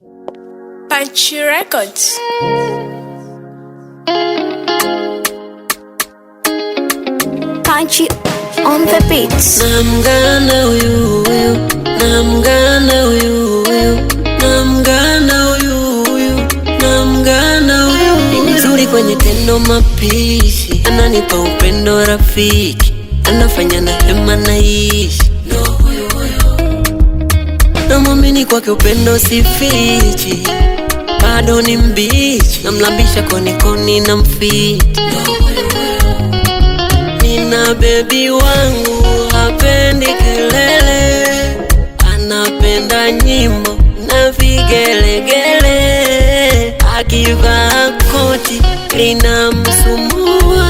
Punchy Records. Punchy on the beats. Namgana huyu, namgana huyu, namgana huyu, namgana huyu. Ni mzuri kwenye tendo mapishi, ananipa upendo rafiki, anafanya na hema naishi. Namwamini kwake upendo sifichi, bado ni mbichi, namlambisha koni na mfiti. Nina baby wangu hapendi kelele, anapenda nyimbo na vigelegele. Akivaa koti linamsumbua,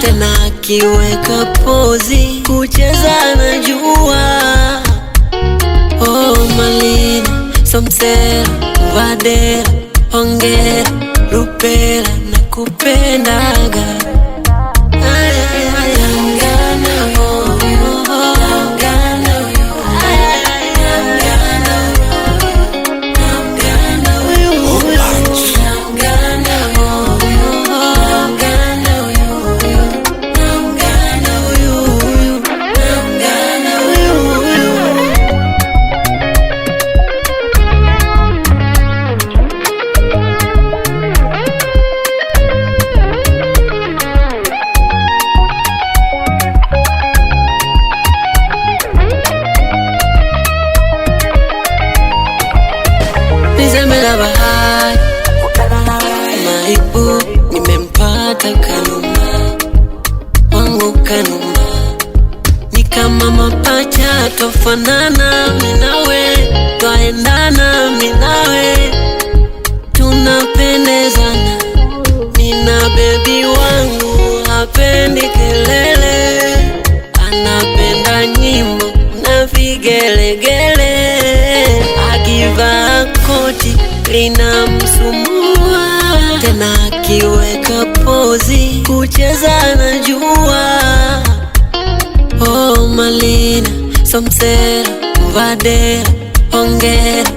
tena akiweka pozi kucheza anajua. Oh Malina, Somsera, Vadera, Hongera, Lupera, nakupendaga. Nizemela bahari, maibu, nimempata Kanuma, wangu Kanuma. Ni kama mapacha tofanana, minawe, twaendana minawe, tunapendezana. Nina baby wangu hapendi kelele, anapenda nyimbo na vigelegele. Akivaa koti linamsumbua, tena akiweka pozi kucheza anajua. Oh Malina, Somsera, Vadera, Hongera,